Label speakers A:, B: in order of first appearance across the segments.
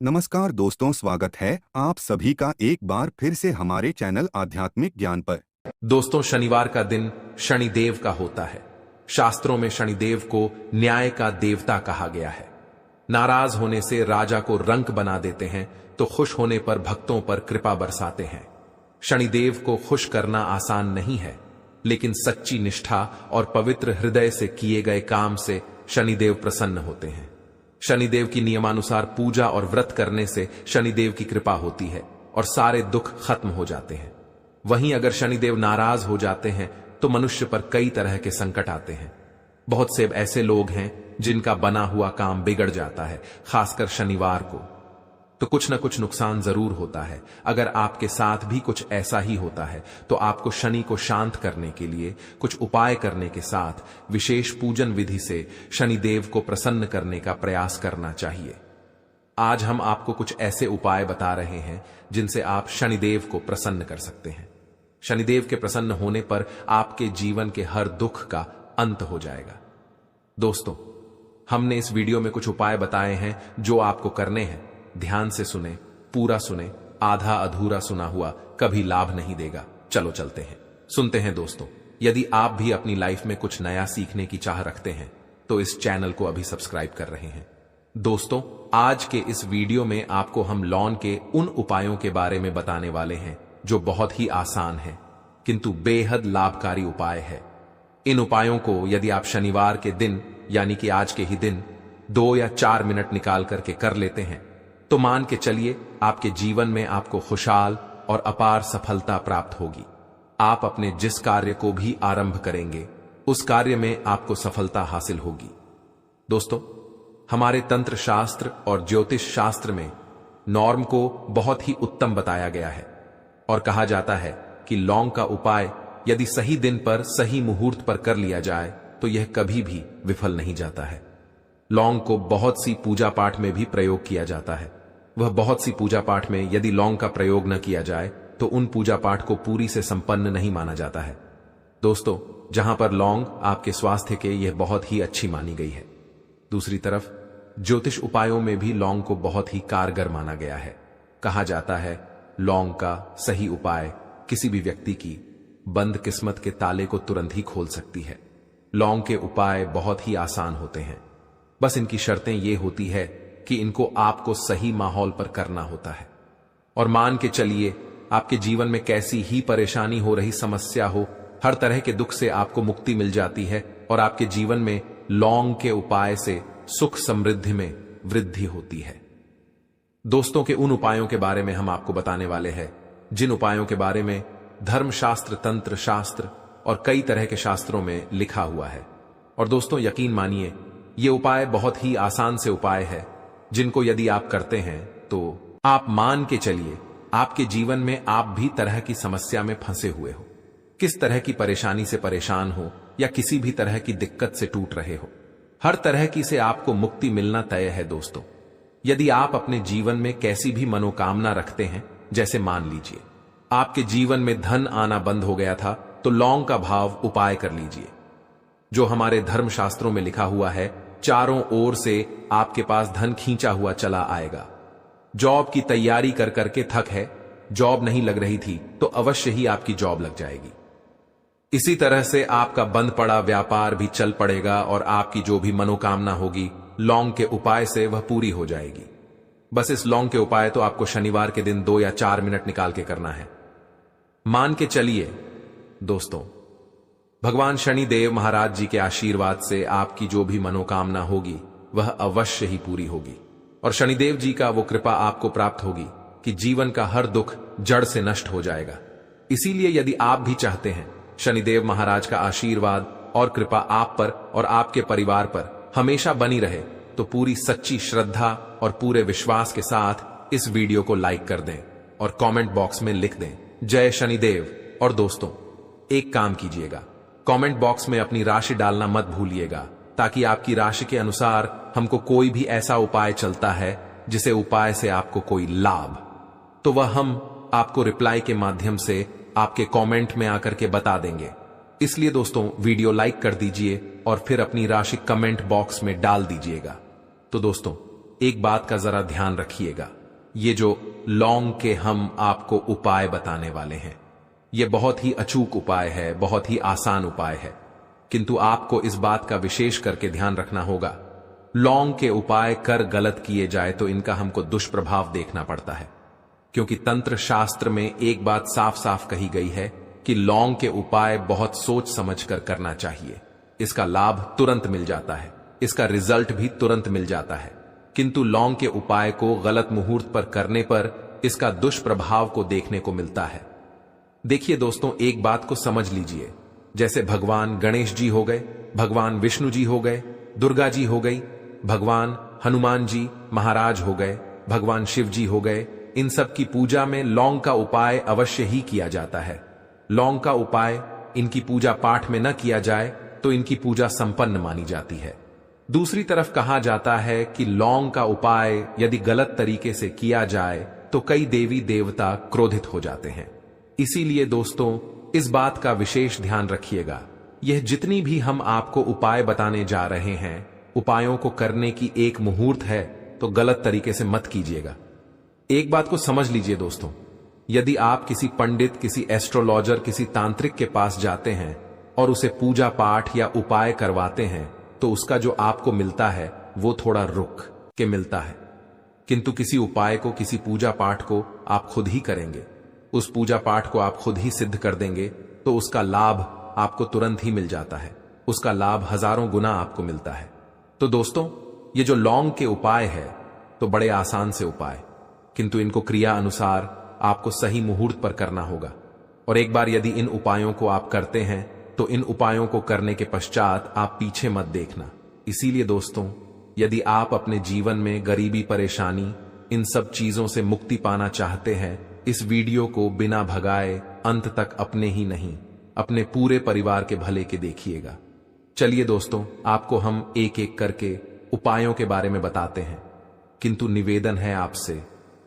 A: नमस्कार दोस्तों, स्वागत है आप सभी का एक बार फिर से हमारे चैनल आध्यात्मिक ज्ञान पर।
B: दोस्तों, शनिवार का दिन शनिदेव का होता है। शास्त्रों में शनिदेव को न्याय का देवता कहा गया है। नाराज होने से राजा को रंक बना देते हैं तो खुश होने पर भक्तों पर कृपा बरसाते हैं। शनिदेव को खुश करना आसान नहीं है, लेकिन सच्ची निष्ठा और पवित्र हृदय से किए गए काम से शनिदेव प्रसन्न होते हैं। शनिदेव की नियमानुसार पूजा और व्रत करने से शनिदेव की कृपा होती है और सारे दुख खत्म हो जाते हैं। वहीं अगर शनिदेव नाराज हो जाते हैं तो मनुष्य पर कई तरह के संकट आते हैं। बहुत से ऐसे लोग हैं जिनका बना हुआ काम बिगड़ जाता है, खासकर शनिवार को। तो कुछ न कुछ नुकसान जरूर होता है। अगर आपके साथ भी कुछ ऐसा ही होता है तो आपको शनि को शांत करने के लिए कुछ उपाय करने के साथ विशेष पूजन विधि से शनिदेव को प्रसन्न करने का प्रयास करना चाहिए। आज हम आपको कुछ ऐसे उपाय बता रहे हैं जिनसे आप शनिदेव को प्रसन्न कर सकते हैं। शनिदेव के प्रसन्न होने पर आपके जीवन के हर दुख का अंत हो जाएगा। दोस्तों, हमने इस वीडियो में कुछ उपाय बताए हैं जो आपको करने हैं। ध्यान से सुने, पूरा सुने। आधा अधूरा सुना हुआ कभी लाभ नहीं देगा। चलो चलते हैं, सुनते हैं। दोस्तों, यदि आप भी अपनी लाइफ में कुछ नया सीखने की चाह रखते हैं तो इस चैनल को अभी सब्सक्राइब कर रहे हैं। दोस्तों, आज के इस वीडियो में आपको हम लॉन के उन उपायों के बारे में बताने वाले हैं जो बहुत ही आसान है किंतु बेहद लाभकारी उपाय है। इन उपायों को यदि आप शनिवार के दिन यानी कि आज के ही दिन 2 या 4 मिनट निकाल करके कर लेते हैं तो मान के चलिए आपके जीवन में आपको खुशहाल और अपार सफलता प्राप्त होगी। आप अपने जिस कार्य को भी आरंभ करेंगे उस कार्य में आपको सफलता हासिल होगी। दोस्तों, हमारे तंत्र शास्त्र और ज्योतिष शास्त्र में नॉर्म को बहुत ही उत्तम बताया गया है और कहा जाता है कि लौंग का उपाय यदि सही दिन पर सही मुहूर्त पर कर लिया जाए तो यह कभी भी विफल नहीं जाता है। लौंग को बहुत सी पूजा पाठ में भी प्रयोग किया जाता है। वह बहुत सी पूजा पाठ में यदि लौंग का प्रयोग न किया जाए तो उन पूजा पाठ को पूरी से संपन्न नहीं माना जाता है। दोस्तों, जहां पर लौंग आपके स्वास्थ्य के यह बहुत ही अच्छी मानी गई है। दूसरी तरफ ज्योतिष उपायों में भी लौंग को बहुत ही कारगर माना गया है। कहा जाता है लौंग का सही उपाय किसी भी व्यक्ति की बंद किस्मत के ताले को तुरंत ही खोल सकती है। लौंग के उपाय बहुत ही आसान होते हैं। बस इनकी शर्तें ये होती है कि इनको आपको सही माहौल पर करना होता है। और मान के चलिए आपके जीवन में कैसी ही परेशानी हो, रही समस्या हो, हर तरह के दुख से आपको मुक्ति मिल जाती है और आपके जीवन में लौंग के उपाय से सुख समृद्धि में वृद्धि होती है। दोस्तों, के उन उपायों के बारे में हम आपको बताने वाले हैं जिन उपायों के बारे में धर्मशास्त्र, तंत्र शास्त्र और कई तरह के शास्त्रों में लिखा हुआ है। और दोस्तों, यकीन मानिए ये उपाय बहुत ही आसान से उपाय है जिनको यदि आप करते हैं तो आप मान के चलिए आपके जीवन में आप भी तरह की समस्या में फंसे हुए हो, किस तरह की परेशानी से परेशान हो या किसी भी तरह की दिक्कत से टूट रहे हो, हर तरह की से आपको मुक्ति मिलना तय है। दोस्तों, यदि आप अपने जीवन में कैसी भी मनोकामना रखते हैं, जैसे मान लीजिए आपके जीवन में धन आना बंद हो गया था तो लौंग का भाव उपाय कर लीजिए। जो हमारे धर्मशास्त्रों में लिखा हुआ है, चारों ओर से आपके पास धन खींचा हुआ चला आएगा। जॉब की तैयारी कर करके थक है, जॉब नहीं लग रही थी तो अवश्य ही आपकी जॉब लग जाएगी। इसी तरह से आपका बंद पड़ा व्यापार भी चल पड़ेगा और आपकी जो भी मनोकामना होगी लौंग के उपाय से वह पूरी हो जाएगी। बस इस लौंग के उपाय तो आपको शनिवार के दिन 2 या 4 मिनट निकाल के करना है। मान के चलिए दोस्तों, भगवान शनिदेव महाराज जी के आशीर्वाद से आपकी जो भी मनोकामना होगी वह अवश्य ही पूरी होगी और शनिदेव जी का वो कृपा आपको प्राप्त होगी कि जीवन का हर दुख जड़ से नष्ट हो जाएगा। इसीलिए यदि आप भी चाहते हैं शनिदेव महाराज का आशीर्वाद और कृपा आप पर और आपके परिवार पर हमेशा बनी रहे तो पूरी सच्ची श्रद्धा और पूरे विश्वास के साथ इस वीडियो को लाइक कर दें और कमेंट बॉक्स में लिख दें जय शनिदेव। और दोस्तों, एक काम कीजिएगा, कमेंट बॉक्स में अपनी राशि डालना मत भूलिएगा ताकि आपकी राशि के अनुसार हमको कोई भी ऐसा उपाय चलता है जिसे उपाय से आपको कोई लाभ, तो वह हम आपको रिप्लाई के माध्यम से आपके कमेंट में आकर के बता देंगे। इसलिए दोस्तों, वीडियो लाइक कर दीजिए और फिर अपनी राशि कमेंट बॉक्स में डाल दीजिएगा। तो दोस्तों, एक बात का जरा ध्यान रखिएगा, ये जो लौंग के हम आपको उपाय बताने वाले हैं, ये बहुत ही अचूक उपाय है, बहुत ही आसान उपाय है। किंतु आपको इस बात का विशेष करके ध्यान रखना होगा, लौंग के उपाय कर गलत किए जाए तो इनका हमको दुष्प्रभाव देखना पड़ता है। क्योंकि तंत्र शास्त्र में एक बात साफ साफ कही गई है कि लौंग के उपाय बहुत सोच समझ कर करना चाहिए। इसका लाभ तुरंत मिल जाता है, इसका रिजल्ट भी तुरंत मिल जाता है। किंतु लौंग के उपाय को गलत मुहूर्त पर करने पर इसका दुष्प्रभाव को देखने को मिलता है। देखिए दोस्तों, एक बात को समझ लीजिए, जैसे भगवान गणेश जी हो गए, भगवान विष्णु जी हो गए, दुर्गा जी हो गई, भगवान हनुमान जी महाराज हो गए, भगवान शिव जी हो गए, इन सब की पूजा में लौंग का उपाय अवश्य ही किया जाता है। लौंग का उपाय इनकी पूजा पाठ में न किया जाए तो इनकी पूजा संपन्न मानी जाती है। दूसरी तरफ कहा जाता है कि लौंग का उपाय यदि गलत तरीके से किया जाए तो कई देवी देवता क्रोधित हो जाते हैं। इसीलिए दोस्तों, इस बात का विशेष ध्यान रखिएगा, यह जितनी भी हम आपको उपाय बताने जा रहे हैं, उपायों को करने की एक मुहूर्त है, तो गलत तरीके से मत कीजिएगा। एक बात को समझ लीजिए दोस्तों, यदि आप किसी पंडित, किसी एस्ट्रोलॉजर, किसी तांत्रिक के पास जाते हैं और उसे पूजा पाठ या उपाय करवाते हैं तो उसका जो आपको मिलता है वो थोड़ा रुक के मिलता है। किंतु किसी उपाय को, किसी पूजा पाठ को आप खुद ही करेंगे, उस पूजा पाठ को आप खुद ही सिद्ध कर देंगे तो उसका लाभ आपको तुरंत ही मिल जाता है, उसका लाभ हजारों गुना आपको मिलता है। तो दोस्तों, ये जो लौंग के उपाय है तो बड़े आसान से उपाय, किंतु इनको क्रिया अनुसार आपको सही मुहूर्त पर करना होगा। और एक बार यदि इन उपायों को आप करते हैं तो इन उपायों को करने के पश्चात आप पीछे मत देखना। इसीलिए दोस्तों, यदि आप अपने जीवन में गरीबी, परेशानी, इन सब चीजों से मुक्ति पाना चाहते हैं, इस वीडियो को बिना भगाए अंत तक अपने ही नहीं, अपने पूरे परिवार के भले के देखिएगा। चलिए दोस्तों, आपको हम एक एक करके उपायों के बारे में बताते हैं। किंतु निवेदन है आपसे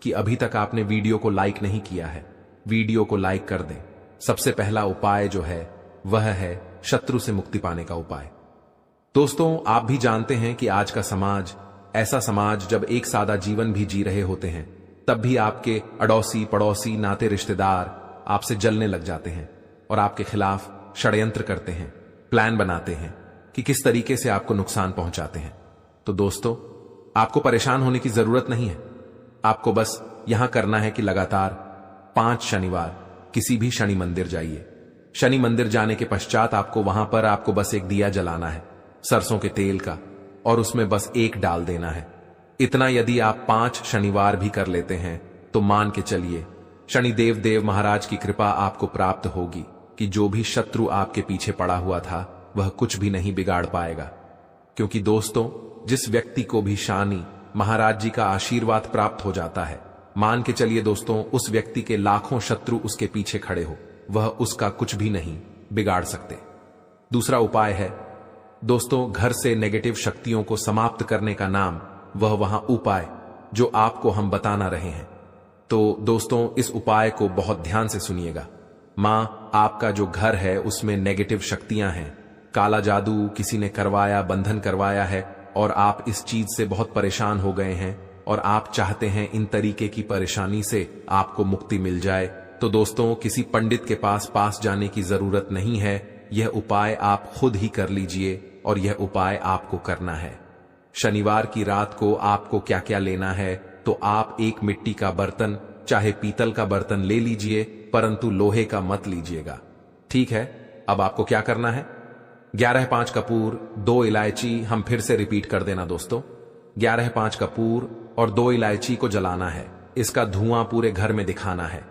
B: कि अभी तक आपने वीडियो को लाइक नहीं किया है, वीडियो को लाइक कर दें। सबसे पहला उपाय जो है वह है शत्रु से मुक्ति पाने का उपाय। दोस्तों, आप भी जानते हैं कि आज का समाज ऐसा समाज, जब एक सादा जीवन भी जी रहे होते हैं तब भी आपके अड़ोसी, पड़ोसी, नाते, रिश्तेदार आपसे जलने लग जाते हैं और आपके खिलाफ षड्यंत्र करते हैं, प्लान बनाते हैं कि किस तरीके से आपको नुकसान पहुंचाते हैं। तो दोस्तों, आपको परेशान होने की जरूरत नहीं है। आपको बस यहां करना है कि लगातार 5 शनिवार किसी भी शनि मंदिर जाइए। शनि मंदिर जाने के पश्चात आपको वहां पर आपको बस एक दिया जलाना है सरसों के तेल का, और उसमें बस एक डाल देना है। इतना यदि आप 5 शनिवार भी कर लेते हैं तो मान के चलिए शनिदेव देव महाराज की कृपा आपको प्राप्त होगी कि जो भी शत्रु आपके पीछे पड़ा हुआ था वह कुछ भी नहीं बिगाड़ पाएगा। क्योंकि दोस्तों, जिस व्यक्ति को भी शनि महाराज जी का आशीर्वाद प्राप्त हो जाता है, मान के चलिए दोस्तों, उस व्यक्ति के लाखों शत्रु उसके पीछे खड़े हो, वह उसका कुछ भी नहीं बिगाड़ सकते। दूसरा उपाय है दोस्तों, घर से नेगेटिव शक्तियों को समाप्त करने का नाम वह वहां उपाय जो आपको हम बताना रहे हैं। तो दोस्तों, इस उपाय को बहुत ध्यान से सुनिएगा। मां, आपका जो घर है उसमें नेगेटिव शक्तियां हैं, काला जादू किसी ने करवाया, बंधन करवाया है और आप इस चीज से बहुत परेशान हो गए हैं और आप चाहते हैं इन तरीके की परेशानी से आपको मुक्ति मिल जाए, तो दोस्तों, किसी पंडित के पास जाने की जरूरत नहीं है। यह उपाय आप खुद ही कर लीजिए और यह उपाय आपको करना है। शनिवार की रात को आपको क्या क्या लेना है, तो आप एक मिट्टी का बर्तन, चाहे पीतल का बर्तन ले लीजिए, परंतु लोहे का मत लीजिएगा, ठीक है। अब आपको क्या करना है, 11-5 कपूर, 2 इलायची, हम फिर से रिपीट कर देना दोस्तों, 11-5 कपूर और 2 इलायची को जलाना है। इसका धुआं पूरे घर में दिखाना है।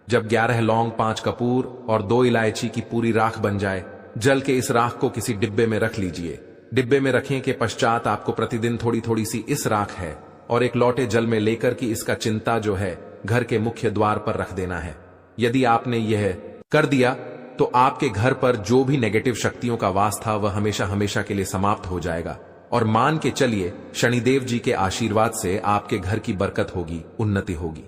B: जब 11 लौंग, 5 कपूर और 2 इलायची की पूरी राख बन जाए, जल के इस राख को किसी डिब्बे में रख लीजिए। डिब्बे में रखने के पश्चात आपको प्रतिदिन थोड़ी थोड़ी सी इस राख है और एक लोटे जल में लेकर कि इसका चिंता जो है घर के मुख्य द्वार पर रख देना है। यदि आपने यह कर दिया तो आपके घर पर जो भी नेगेटिव शक्तियों का वास था वह हमेशा हमेशा के लिए समाप्त हो जाएगा। और मान के चलिए शनिदेव जी के आशीर्वाद से आपके घर की बरकत होगी, उन्नति होगी।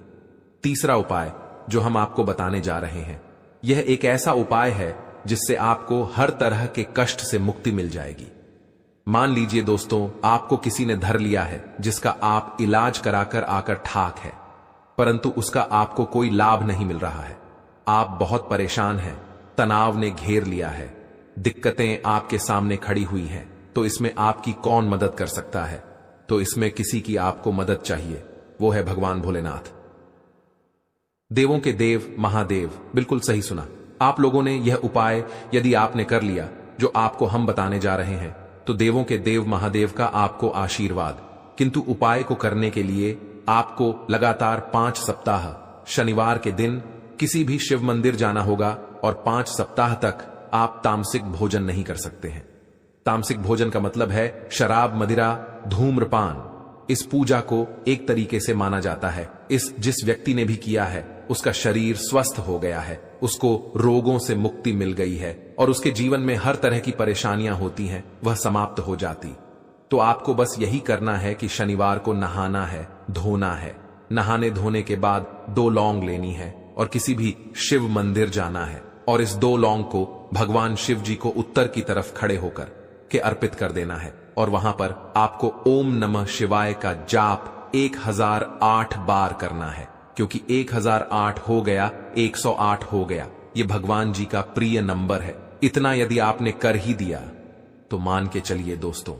B: तीसरा उपाय जो हम आपको बताने जा रहे हैं, यह एक ऐसा उपाय है जिससे आपको हर तरह के कष्ट से मुक्ति मिल जाएगी। मान लीजिए दोस्तों, आपको किसी ने धर लिया है जिसका आप इलाज कराकर आकर ठाक है, परंतु उसका आपको कोई लाभ नहीं मिल रहा है। आप बहुत परेशान हैं, तनाव ने घेर लिया है, दिक्कतें आपके सामने खड़ी हुई हैं, तो इसमें आपकी कौन मदद कर सकता है? तो इसमें किसी की आपको मदद चाहिए, वो है भगवान भोलेनाथ, देवों के देव महादेव। बिल्कुल सही सुना आप लोगों ने। यह उपाय यदि आपने कर लिया जो आपको हम बताने जा रहे हैं, तो देवों के देव महादेव का आपको आशीर्वाद। किंतु उपाय को करने के लिए आपको लगातार 5 सप्ताह शनिवार के दिन किसी भी शिव मंदिर जाना होगा और 5 सप्ताह तक आप तामसिक भोजन नहीं कर सकते हैं। तामसिक भोजन का मतलब है शराब, मदिरा, धूम्रपान। इस पूजा को एक तरीके से माना जाता है, जिस व्यक्ति ने भी किया है उसका शरीर स्वस्थ हो गया है, उसको रोगों से मुक्ति मिल गई है और उसके जीवन में हर तरह की परेशानियां होती हैं वह समाप्त हो जाती। तो आपको बस यही करना है कि शनिवार को नहाना है, धोना है। नहाने धोने के बाद 2 लौंग लेनी है और किसी भी शिव मंदिर जाना है और इस 2 लौंग को भगवान शिव जी को उत्तर की तरफ खड़े होकर के अर्पित कर देना है और वहां पर आपको ओम नमः शिवाय का जाप 1008 बार करना है, क्योंकि 1008 हो गया 108 हो गया, ये भगवान जी का प्रिय नंबर है। इतना यदि आपने कर ही दिया तो मान के चलिए दोस्तों,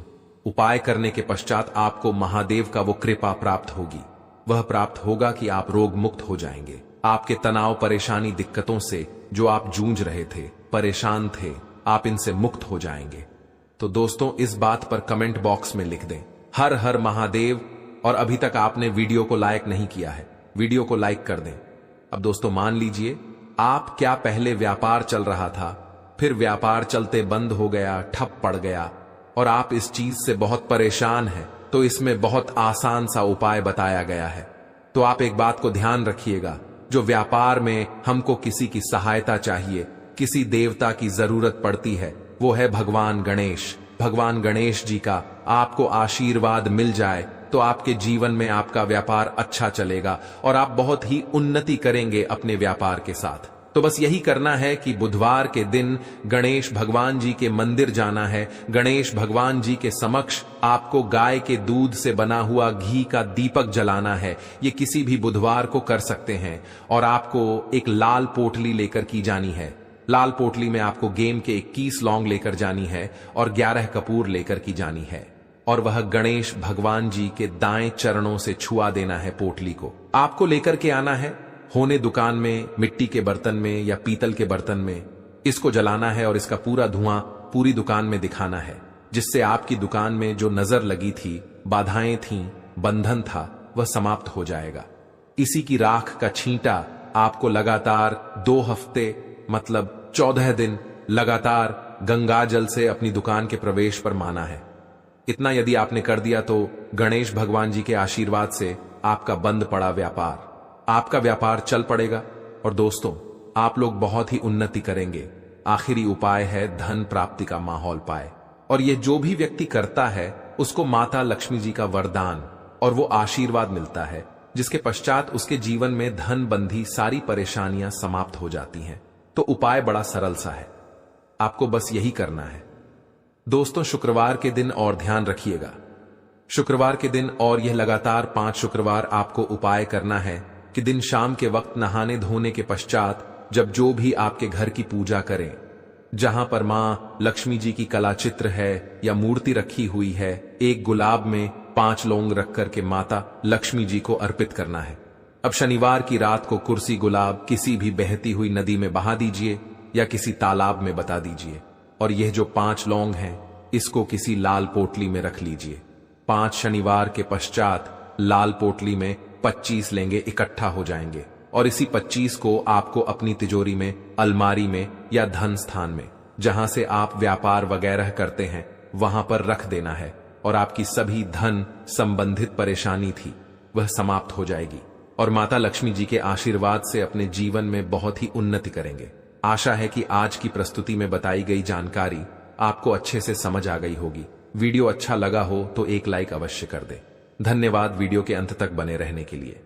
B: उपाय करने के पश्चात आपको महादेव का वो कृपा प्राप्त होगी। वह प्राप्त होगा कि आप रोग मुक्त हो जाएंगे। आपके तनाव, परेशानी, दिक्कतों से जो आप जूझ रहे थे, परेशान थे, आप इनसे मुक्त हो जाएंगे। तो दोस्तों, इस बात पर कमेंट बॉक्स में लिख दें हर हर महादेव। और अभी तक आपने वीडियो को लाइक नहीं किया है, वीडियो को लाइक कर दें। अब दोस्तों मान लीजिए, आप क्या पहले व्यापार चल रहा था, फिर व्यापार चलते बंद हो गया, ठप पड़ गया और आप इस चीज से बहुत परेशान हैं, तो इसमें बहुत आसान सा उपाय बताया गया है। तो आप एक बात को ध्यान रखिएगा, जो व्यापार में हमको किसी की सहायता चाहिए, किसी देवता की जरूरत पड़ती है, वो है भगवान गणेश। भगवान गणेश जी का आपको आशीर्वाद मिल जाए तो आपके जीवन में आपका व्यापार अच्छा चलेगा और आप बहुत ही उन्नति करेंगे अपने व्यापार के साथ। तो बस यही करना है कि बुधवार के दिन गणेश भगवान जी के मंदिर जाना है। गणेश भगवान जी के समक्ष आपको गाय के दूध से बना हुआ घी का दीपक जलाना है। ये किसी भी बुधवार को कर सकते हैं और आपको एक लाल पोटली लेकर की जानी है। लाल पोटली में आपको गेम के 21 लौंग लेकर जानी है और 11 कपूर लेकर की जानी है और वह गणेश भगवान जी के दाएं चरणों से छुआ देना है। पोटली को आपको लेकर के आना है होने दुकान में, मिट्टी के बर्तन में या पीतल के बर्तन में। इसको जलाना है और इसका पूरा धुआं पूरी दुकान में दिखाना है, जिससे आपकी दुकान में जो नजर लगी थी, बाधाएं थीं, बंधन था, वह समाप्त हो जाएगा। इसी की राख का छींटा आपको लगातार 2 हफ्ते मतलब 14 दिन लगातार गंगा जल से अपनी दुकान के प्रवेश पर माना है। इतना यदि आपने कर दिया तो गणेश भगवान जी के आशीर्वाद से आपका बंद पड़ा व्यापार, आपका व्यापार चल पड़ेगा और दोस्तों आप लोग बहुत ही उन्नति करेंगे। आखिरी उपाय है धन प्राप्ति का माहौल पाए, और यह जो भी व्यक्ति करता है उसको माता लक्ष्मी जी का वरदान और वो आशीर्वाद मिलता है, जिसके पश्चात उसके जीवन में धन बंधी सारी परेशानियां समाप्त हो जाती हैं। तो उपाय बड़ा सरल सा है, आपको बस यही करना है। दोस्तों शुक्रवार के दिन और ध्यान रखिएगा, शुक्रवार के दिन और यह लगातार 5 शुक्रवार आपको उपाय करना है कि दिन शाम के वक्त नहाने धोने के पश्चात जब जो भी आपके घर की पूजा करें, जहां पर मां लक्ष्मी जी की कला चित्र है या मूर्ति रखी हुई है, एक गुलाब में 5 लौंग रख करके माता लक्ष्मी जी को अर्पित करना है। अब शनिवार की रात को कुर्सी गुलाब किसी भी बहती हुई नदी में बहा दीजिए या किसी तालाब में बता दीजिए और यह जो 5 लौंग हैं इसको किसी लाल पोटली में रख लीजिए। 5 शनिवार के पश्चात लाल पोटली में 25 लेंगे इकट्ठा हो जाएंगे और इसी 25 को आपको अपनी तिजोरी में, अलमारी में या धन स्थान में, जहां से आप व्यापार वगैरह करते हैं, वहां पर रख देना है और आपकी सभी धन संबंधित परेशानी थी वह समाप्त हो जाएगी और माता लक्ष्मी जी के आशीर्वाद से अपने जीवन में बहुत ही उन्नति करेंगे। आशा है कि आज की प्रस्तुति में बताई गई जानकारी आपको अच्छे से समझ आ गई होगी। वीडियो अच्छा लगा हो तो एक लाइक अवश्य कर दें। धन्यवाद वीडियो के अंत तक बने रहने के लिए।